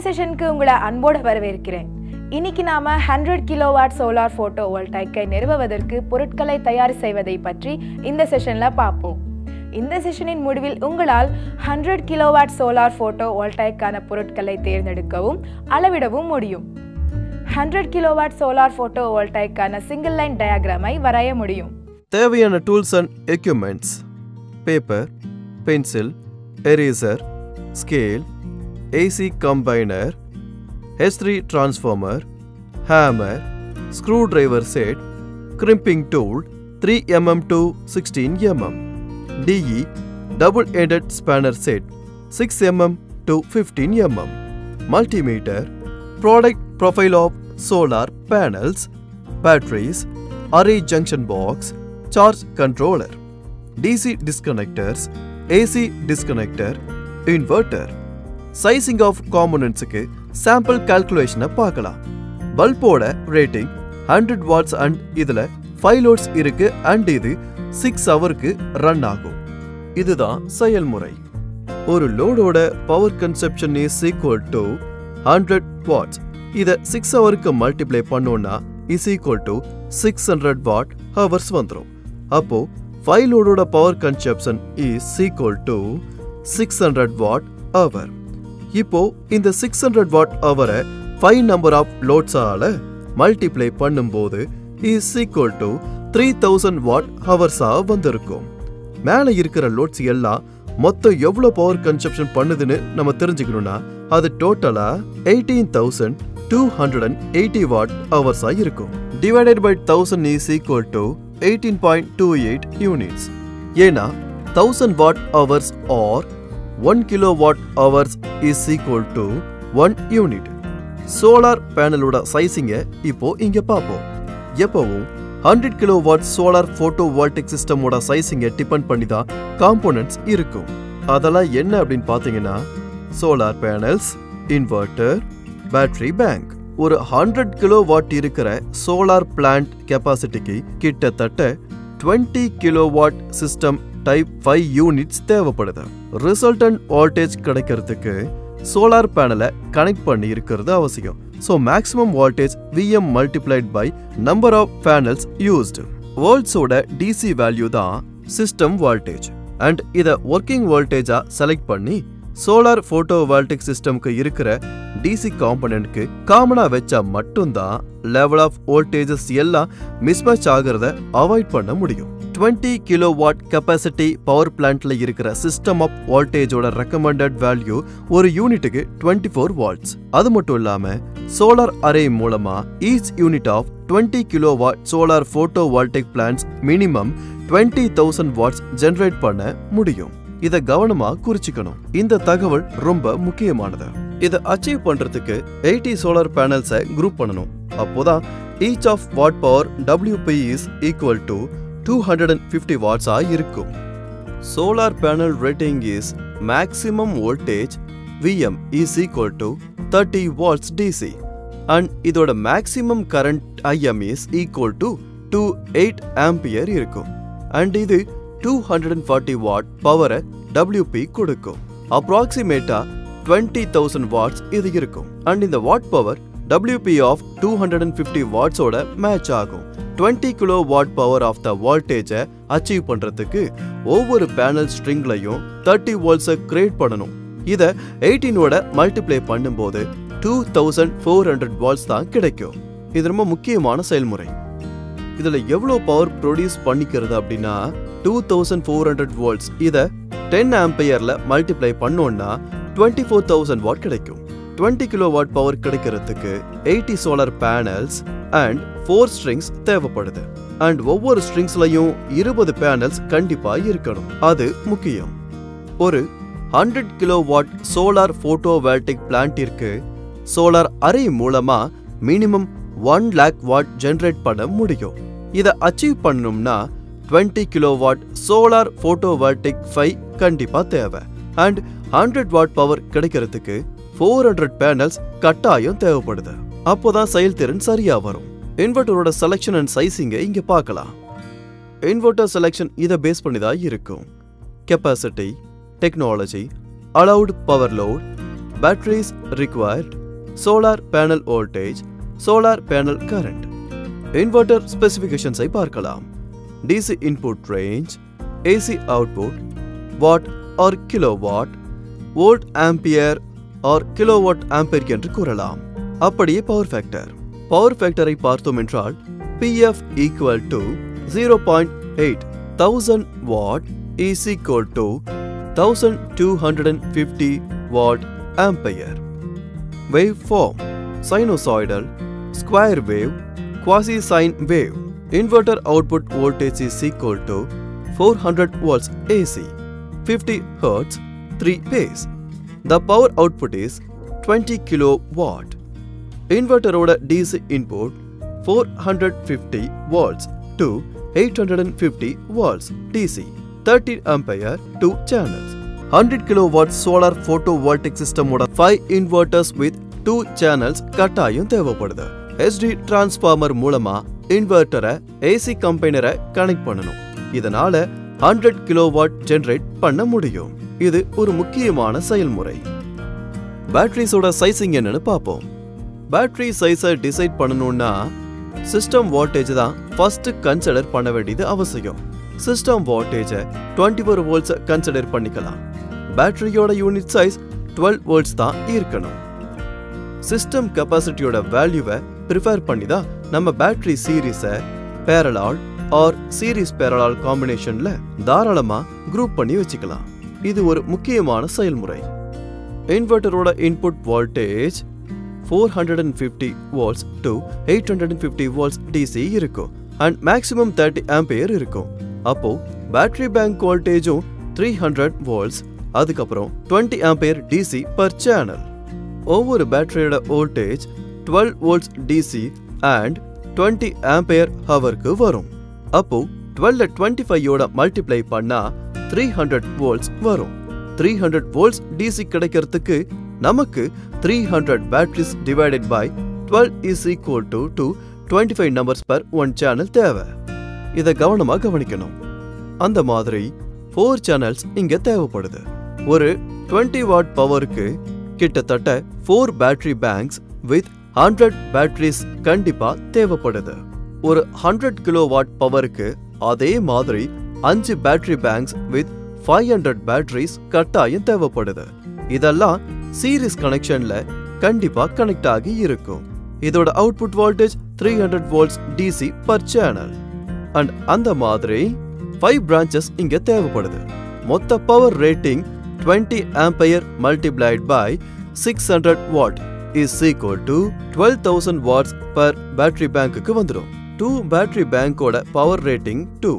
செஷனுக்கு உங்களை அன்போடு வரவேற்கிறேன். இன்னைக்கு நாம 100 கிலோவாட் சோலார் போட்டோ வோல்டாய்க்கை நிறுவுவதற்கு பொருட்களை தயார் செய்வதை பற்றி இந்த செஷன்ல பார்ப்போம். இந்த செஷனின் முடிவில் உங்களால் 100 கிலோவாட் சோலார் போட்டோ வோல்டாய்க்கான பொருட்களை தேர்ந்தெடுக்கவும் அளவிடவும் முடியும். 100 கிலோவாட் சோலார் போட்டோ வோல்டாய்க்கான சிங்கிள் லைன் டயக்ராமை வரைய முடியும். தேவையான tools and equipments: paper, pencil, eraser, scale, AC combiner, H3 transformer, hammer, screwdriver set, crimping tool 3 mm to 16 mm, DE double-ended spanner set 6 mm to 15 mm, multimeter, product profile of solar panels, batteries, array junction box, charge controller, DC disconnectors, AC disconnector, inverter. Sizing of components க்கு sample calculation பார்க்கலாம். பல்போட rating 100 watts and இதுல 5 loads இருக்கு and இது 6 ஹவருக்கு run ஆகும். இதுதான் செயல்முறை. ஒரு லோடோட power consumption is equal to 100 watts. இத 6 ஹவருக்கு மல்டிப்ளை பண்ணோம்னா is equal to 600 watt hours வந்துரும். அப்போ 5 லோடோட power consumption is equal to 600 watt hour. இப்போ இந்த 600 வாட் ஹவரை 5 நம்பர் ஆஃப் லோட்ஸால மல்டிப்ளை பண்ணும்போது is equal to 3000 வாட் ஹவர்ஸா வந்திருக்கும். மேலே இருக்கிற லோட்ஸ் எல்லாம் மொத்தம் எவ்வளவு பவர் கன்சப்ஷன் பண்ணுதுன்னு நம்ம தெரிஞ்சுக்கணும்னா அது டோட்டலா 18280 வாட் ஹவர்ஸா இருக்கும். Divided by 1000 is equal to 18.28 units. ஏன்னா 1000 watt hours are 1 kilowatt hours is equal to 1 unit. Solar பேனலோட சைசிங்க இப்போ இங்க பார்ப்போம். எப்பவும் 100 kilowatt சோலார் போட்டோ வோல்டிக் சிஸ்டமோட சைசிங்க டிபெண்ட் பண்ணி தான் காம்போனன்ட்ஸ் இருக்கும். அதெல்லாம் என்ன அப்படின்னு பார்த்தீங்கன்னா solar panels, inverter, battery bank. ஒரு 100 கிலோவாட் இருக்கிற சோலார் பிளான்ட் கெப்பாசிட்டிக்கு கிட்டத்தட்ட 20 கிலோவாட் சிஸ்டம் டைப் 5 யூனிட்ஸ் தேவைப்படுது. ரிசல்டன்ட் வோல்டேஜ் கிடைக்கிறதுக்கு சோலார் பேனலை கனெக்ட் பண்ணி இருக்கிறது அவசியம். So maximum voltage VM multiplied by number of panels used. வோல்ட்ஸோட DC வேல்யூ தான் சிஸ்டம் வோல்டேஜ் அண்ட் இதை ஒர்க்கிங் வோல்டேஜா செலக்ட் பண்ணி சோலார் போட்டோ வோல்டிக் சிஸ்டம்க்கு இருக்கிற DC காம்பனன்ட்க்கு காமனா வச்சா மட்டும்தான் லெவல் ஆஃப் வோல்டேஜஸ் எல்லாம் மிஸ்மேட்ச் ஆகிறத அவாய்ட் பண்ண முடியும். 20 கிலோவாட் கெப்பாசிட்டி பவர் பிளான்ட்ல இருக்கிற சிஸ்டம் ஆஃப் வோல்டேஜோட ரெக்கமெண்டட் வேல்யூ ஒரு யூனிட்டுக்கு 24 வாட்ஸ். அது மட்டும் இல்லாம சோலார் அரே மூலமா each unit of 20 kilowatt solar photo voltaic plants minimum 20,000 watts generate பண்ண முடியும். இத கவனமா குறிச்சுக்கணும். இந்த தகவல் ரொம்ப முக்கியமானது. இதை அச்சீவ் பண்றதுக்கு 80 சோலார் பேனல்ஸை குரூப் பண்ணணும். அப்போதான் each of watt power WP is equal to 250 watts இருக்கும். Solar panel rating is maximum voltage VM is equal to 30 watts DC and இதோட maximum current IM is equal to 28 ampere இருக்கும். and இது 240 what பவரை WP கொடுக்கும். அப்ராக்சிமேட்டா 20,000 watts இது இருக்கும். And இந்த watt power WP of 250 வாட்ஸோட மேட்ச் ஆகும். 20 kilo watt power of the வோல்டேஜை அச்சீவ் பண்றதுக்கு ஒவ்வொரு பேனல் ஸ்ட்ரிங்லையும் 30 வோல்ட்ஸை கிரியேட் பண்ணணும். இதை 18ஓட மல்டிப்ளை பண்ணும்போது 2400 வாட்ஸ் தான் கிடைக்கும். இது ரொம்ப முக்கியமான செயல்முறை. இதுல எவ்வளவு பவர் ப்ரொடியூஸ் பண்ணிக்கிறது அப்படின்னா 2400 வோல்ட்ஸ். இதை 10 ஆம்பியர்ல மல்டிப்ளை பண்ணோம்னா 24,000 வாட் கிடைக்கும். 20 கிலோவாட் பவர் கிடைக்கிறதுக்கு 80 சோலார் பேனல்ஸ் அண்ட் 4 ஸ்ட்ரிங்ஸ் தேவைப்படுது. அண்ட் ஒவ்வொரு ஸ்ட்ரிங்ஸ்லயும் 20 பேனல்ஸ் கண்டிப்பா இருக்கணும். அது முக்கியம். ஒரு 100 கிலோவாட் சோலார் போட்டோ வோல்டிக் பிளான்ட்டிற்கு சோலார் அரே மூலமா மினிமம் 1 lakh வாட் ஜெனரேட் பண்ண முடியும். இதை அச்சீவ் பண்ணணும்னா 20 கிலோவாட் சோலார் போட்டோ வோல்டிக் 5 கண்டிப்பா தேவை. அண்ட் 100 வாட் பவர் கிடைக்கிறதுக்கு 400 பேனல்ஸ் கட்டாயம் தேவைப்படுது. அப்போதான் செயல்திறன் சரியா வரும். இன்வெர்டரோட செலக்ஷன் அண்ட் சைசிங்க இங்க பார்க்கலாம். இன்வெர்டர் செலக்ஷன் இதை பேஸ் பண்ணி தான் இருக்கும். Capacity, technology, allowed power load, batteries required, solar panel voltage, solar panel current. Inverter specifications ஐ பார்க்கலாம். DC input range, AC output, watt or kilowatt, volt ampere or kilowatt ampere என்று கூறலாம். அப்படியே power factor. Power factor ஐ பார்த்தோம் என்றால் PF equal to 0.8 1000 watt is equal to 1250 watt ampere. Waveform: sinusoidal, square wave, quasi-sine wave. Inverter output voltage is equal to 400 volts AC, 50 Hz, 3 phase. The power output is 20 kilowatt. Inverter oda DC input 450 volts to 850 volts DC, 30 ampere, 2 channels. 100 kilowatt solar photovoltaic system oda 5 inverters with 2 channels கட்டாயம் தேவைப்படுது. SD transformer மூலமா இன்வெர்ட்டரை AC கம்பைனரை connect பண்ணணும். இதனால 100 kilowatt generate பண்ண முடியும். இது ஒரு முக்கியமான செயல்முறை. பேட்டரிஸோட சைசிங் என்னன்னு பார்ப்போம். பேட்டரி சைஸை டிசைட் பண்ணணும்னா சிஸ்டம் வோல்டேஜ் தான் ஃபர்ஸ்ட் கன்சிடர் பண்ண வேண்டியது அவசியம். சிஸ்டம் வோல்டேஜை 24 வோல்ட்ஸ் கன்சிடர் பண்ணிக்கலாம். பேட்டரியோட யூனிட் சைஸ் 12 வோல்ட்ஸ் தான் இருக்கணும். சிஸ்டம் கெபாசிட்டியோட வேல்யூவை ப்ரிஃபர் பண்ணி தான் நம்ம பேட்டரி சீரீஸை பேரலால் ஆர் சீரீஸ் பேரலால் காம்பினேஷன்ல தாராளமா குரூப் பண்ணி வச்சுக்கலாம். இது ஒரு முக்கியமான செயல்முறை. இன்வெர்ட்டரோட input voltage 450 volts to 850 volts DC இருக்கும் and maximum 30 ampere இருக்கும். அப்போ பேட்டரி பேங்க் வோல்டேஜும் 300 volts, அதுக்கப்புறம் 20 ampere DC per channel. ஒவ்வொரு பேட்டரியோட voltage 12 volts DC and 20 ampere hourக்கு வரும். அப்போ 12 25 யோட மல்டிப்ளை பண்ணா 300 volts வரும். 300 volts DC கிடைக்கிறதுக்கு நமக்கு 300 batteries divided by 12 is equal to 25 numbers per one channel தேவை. இதை கவனமா கவனிக்கணும். அந்த மாதிரி 4 channels இங்க தேவைப்படுது. ஒரு 20 watt பவருக்கு கிட்டத்தட்ட 4 battery banks with 100 batteries கண்டிப்பா தேவைப்படுது. ஒரு 100 kilowatt பவருக்கு அதே மாதிரி 5 battery banks with 500 batteries கட்டாயம் தேவைப்படுது. இதெல்லாம் சீரிஸ் கனெக்ஷன்ல கண்டிப்பா கனெக்ட் ஆகி இருக்கும். இதோட output voltage 300 volts DC per channel. And அந்த மாதிரி 5 branches இங்க தேவைப்படுது. மொத்த power rating 20 ampere multiplied by 600 watt is equal to 12,000 watts per battery bankக்கு வந்துடும். 2 battery bankோட பவர் ரேட்டிங் 2.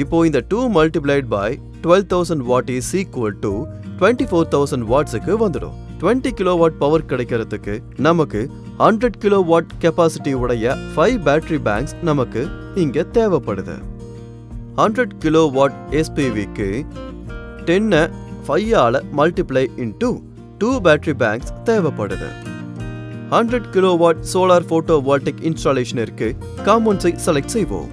இப்போ இந்த 2 multiplied by 12,000 watt is equal to 24,000 wattsக்கு வந்துடும். 20 kilowatt பவர் கிடைக்கிறதுக்கு நமக்கு 100 kilowatt கெபாசிட்டி உடைய 5 battery banks நமக்கு இங்க தேவைப்படுது. 100 kilowatt SPVக்கு 10 5 ஆல மல்டிப்ளை இன்டு 2 battery banks தேவைப்படுது. 100 kilowatt solar photovoltaic installationற்கு காம்பவுண்ட்ஸை செலக்ட் செய்வோம்.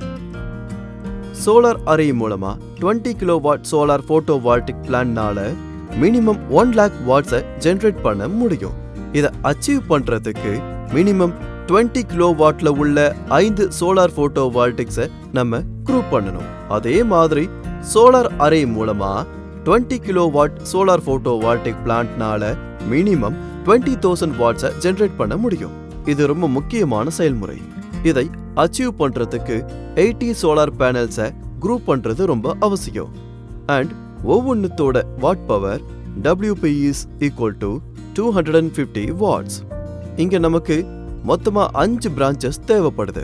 சோலார் அரே மூலமா 20 kilowatt solar photovoltaic பிளான்னால மினிமம் 1 lakh watts ஜெனரேட் பண்ண முடியும். இதை அச்சீவ் பண்றதுக்கு மினிமம் 20 kilowattல உள்ள 5 சோலார் photovoltaics நம்ம குரூப் பண்ணணும். அதே மாதிரி சோலார் அரே மூலமா 20 kilowatt solar photovoltaic பிளான்ட்னால மினிமம் 20,000 watts ஜெனரேட் பண்ண முடியும். இது ரொம்ப முக்கியமான செயல்முறை. இதை அச்சீவ் பண்றதுக்கு 80 சோலார் பேனல்ஸை குரூப் பண்றது ரொம்ப அவசியம். அண்ட் ஒவ்வொன்றுத்தோட watt power WP is equal to 250 watts. இங்க நமக்கு மொத்தமா 5 branches தேவைப்படுது.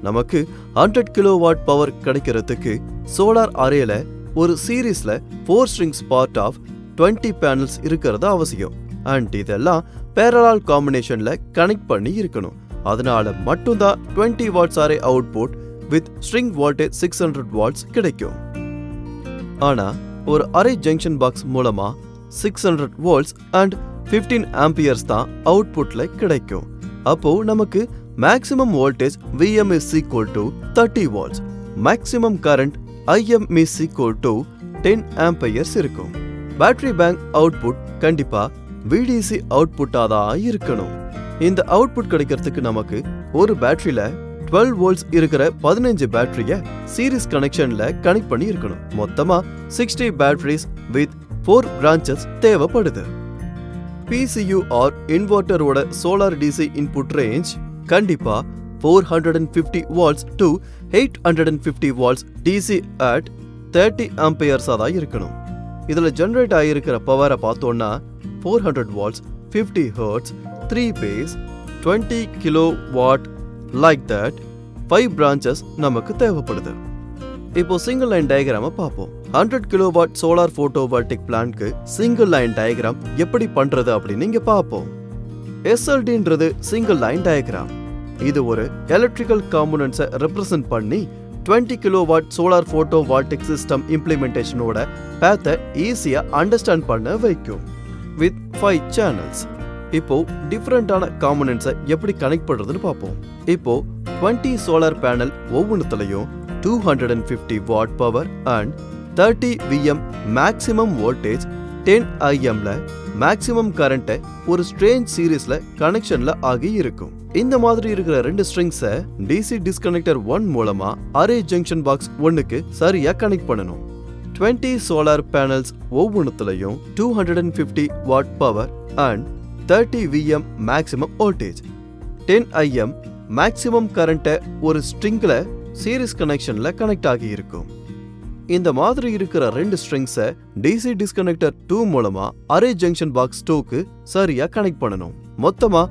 நமக்கு 100 kilowatt பவர் கிடைக்கிறதுக்கு சோலார் அரேல ஒரு சீரீஸ்ல 4 strings part of 20 panels இருக்கிறது அவசியம். அண்ட் இதெல்லாம் parallel காம்பினேஷன்ல கனெக்ட் பண்ணி இருக்கணும். அதனால மட்டும்தான் 20 watts array output with string voltage 600 watts கிடைக்கும். ஆனா ஒரு அரே ஜங்ஷன் பாக்ஸ் மூலமா 600 volts and 15 amperes தான் அவுட்புட்ல கிடைக்கும். அப்போ நமக்கு maximum voltage VM is equal to 30 volts. maximum current IM is equal to 10 amperes இருக்கும். பேட்டரி பேங்க் அவுட்புட் கண்டிப்பா VDC அவுட்புட்டா தான் இருக்கணும். இந்த அவுட்புட் கிடைக்கிறதுக்கு நமக்கு ஒரு பேட்டரியில 12 வோல்ட்ஸ் இருக்கிற 15 பேட்டரிய சீரிஸ் கனெக்ஷன்ல கனெக்ட் பண்ணி இருக்கணும். மொத்தமா 60 பேட்டரிஸ் வித் 4 பிரான்ச்சஸ் தேவைப்படுது. PCU ஆர் இன்வெர்ட்டரோட சோலார் DC இன்புட் ரேஞ்ச் கண்டிப்பா 450 watts to 850 watts DC at 30 amperes தான் இருக்கணும். இதுல ஜெனரேட் ஆகியிருக்கிற பவரை பார்த்தோம்னா 400 watts, 50 hertz, 3 phase, 20 kilowatt like that 5 branches நமக்கு தேவைப்படுது. இப்போ சிங்கிள் லைன் டயக்ராம பார்ப்போம். 100 கிலோவாட் சோலார் போட்டோவோல்டிக் பிளான்ட்க்கு சிங்கிள் லைன் டயக்ராம் எப்படி பண்றது அப்படின்னு இங்க பார்ப்போம். SLDன்றது சிங்கிள் லைன் டயக்ராம். இது ஒரு எலக்ட்ரிக்கல் காம்போனன்ட்ஸை ரெப்ரசன்ட் பண்ணி 20 கிலோவாட் சோலார் போட்டோவோல்டிக் சிஸ்டம் இம்ப்ளிமெண்டேஷனோட பேத்தை ஈஸியா அண்டர்ஸ்டாண்ட் பண்ண வைக்கும். With 5 channels. இப்போ டிஃபரெண்டான காம்போனன்ட்ஸை எப்படி கனெக்ட் பண்றதுன்னு பார்ப்போம். இப்போ 20 சோலார் பேனல் ஒவ்வொன்றுத்துலயும் 250 watt power and 30 VM maximum voltage 10 IMல மேக்ஸிமம் கரண்ட்டை ஒரு ஸ்ட்ரேஞ்ச் சீரீஸ்ல கனெக்ஷன்ல ஆகி இருக்கும். இந்த மாதிரி இருக்கிற ரெண்டு ஸ்ட்ரிங்ஸை DC டிஸ்கனெக்டர் 1 மூலமா அரே ஜங்ஷன் பாக்ஸ் 1க்கு சரியா கனெக்ட் பண்ணணும். 20 சோலார் பேனல்ஸ் ஒவ்வொன்றுத்துலயும் 250 watt power and 30 VM maximum voltage 10 IM maximum கரண்ட்டை ஒரு ஸ்ட்ரிங்ல சீரிஸ் கனெக்ஷன்ல கனெக்ட் ஆகி இருக்கும். இந்த மாதிரி இருக்கிற ரெண்டு ஸ்ட்ரிங்ஸை DC டிஸ்கனெக்டர் 2 மூலமா அரே ஜங்ஷன் பாக்ஸ் 2க்கு சரியா கனெக்ட் பண்ணணும். மொத்தமா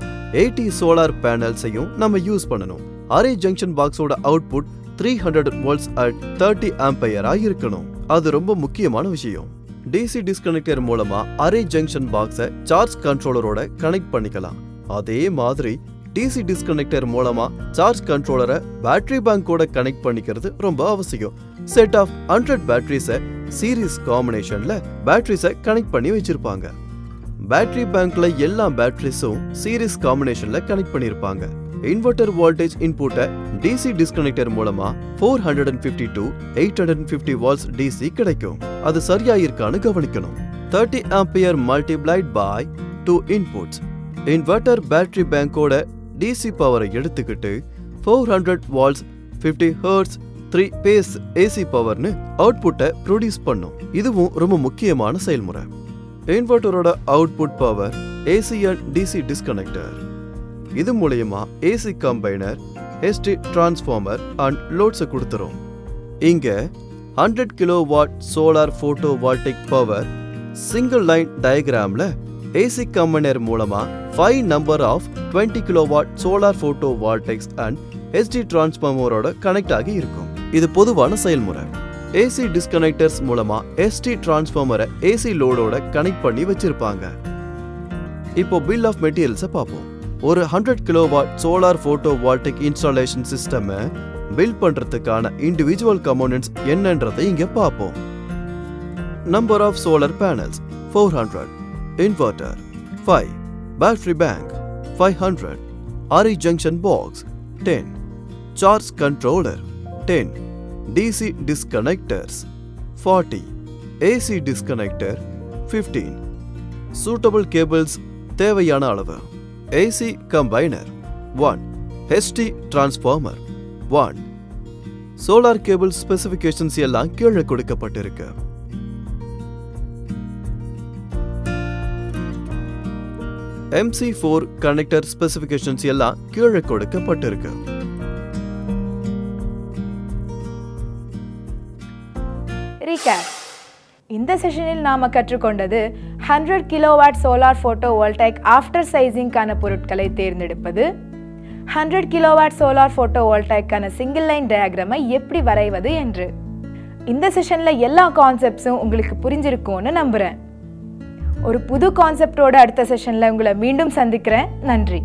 80 சோலார் பேனல்ஸையும் நம்ம யூஸ் பண்ணணும். அரே ஜங்ஷன் பாக்ஸோட அவுட்புட் 300 வோல்ட்ஸ் at 30 ஆம்பியரா இருக்கணும். அது ரொம்ப முக்கியமான விஷயம். DC டிஸ்கனெக்டர் மூலமா அரே ஜங்ஷன் பாக்ஸை சார்ஜ் கண்ட்ரோலரோட கனெக்ட் பண்ணிக்கலாம். அதே மாதிரி DC டிஸ்கனெக்டர் மூலமா சார்ஜ் கண்ட்ரோலரை பேட்டரி பேங்கோட கனெக்ட் பண்ணிக்கிறது ரொம்ப அவசியம். செட் ஆஃப் 100 பேட்டரிஸை சீரிஸ் காம்பினேஷன்ல பேட்டரிஸை கனெக்ட் பண்ணி வச்சிருப்பாங்க. பேட்டரி பேங்க்ல எல்லா பேட்டரிஸும் சீரிஸ் காம்பினேஷன்ல கனெக்ட் பண்ணிருப்பாங்க. இன்வெர்ட்டர் வோல்டேஜ் இன்புட்டை DC டிஸ்கனெக்டர் மூலமா 450 to 850 வாட்ஸ் DC கிடைக்கும். அது சரியா இருக்கான்னு கவனிக்கணும். 30 ampere multiplied by 2 inputs. Inverter battery பேங்கோட DC பவரை எடுத்துக்கிட்டு 400 வாட்ஸ் 50 ஹெர்ட்ஸ் 3 பேஸ் AC பவர்னு அவுட்புட்டை ப்ரொடியூஸ் பண்ணும். இதுவும் ரொம்ப முக்கியமான செயல்முறை. இன்வெர்ட்டரோட output power AC and DC disconnector. இது மூலமா AC combiner, ST transformer and லோட்ஸை கொடுத்துரும். இங்க 100 kilowatt solar photovoltaic power single line டயக்ராம்ல AC கம்பைனர் மூலமா 5 number of 20 kilowatt solar photovoltaics and ST டிரான்ஸ்ஃபார்மரோட கனெக்ட் ஆகி இருக்கும். இது பொதுவான செயல்முறை. AC டிஸ்கனெக்டர்ஸ் மூலமா ST டிரான்ஸ்ஃபார்மரை AC லோடோட கனெக்ட் பண்ணி வச்சிருப்பாங்க. இப்போ பில் ஆஃப் மெட்டீரியல்ஸை பார்ப்போம். ஒரு 100 கிலோவாட் சோலார் போட்டோவோல்டிக் இன்ஸ்டாலேஷன் சிஸ்டமை பில்ட் பண்றதுக்கான இண்டிவிஜுவல் கம்போனன்ட்ஸ் என்னன்றதை இங்க பார்ப்போம். Number of solar panels 400, inverter 5, battery bank 500, array junction box 10, charge controller 10, DC disconnectors 40, AC disconnector 15, suitable cables தேவையான அளவு. AC combiner 1, ST transformer 1. solar cable specifications எல்லாம் கீழே கொடுக்கப்பட்டிருக்கு. MC4 connector specifications எல்லாம் கீழே கொடுக்கப்பட்டிருக்கு. Recap. இந்த செஷனில் நாம கற்றுக்கொண்டது 100 கிலோவாட் சோலார் போட்டோவோல்டைக் ஆஃப்டர் சைசிங்கான பொருட்களை தேர்ந்தெடுப்பது, 100 கிலோவாட் சோலார் போட்டோவோல்டைக்கான சிங்கிள் லைன் டயக்ராமை எப்படி வரைவது என்று. இந்த செஷன்ல எல்லா கான்செப்ட்ஸும் உங்களுக்கு புரிஞ்சிருக்கும்னு நம்புறேன். ஒரு புது கான்செப்டோட அடுத்த செஷன்ல உங்களை மீண்டும் சந்திக்கிறேன். நன்றி.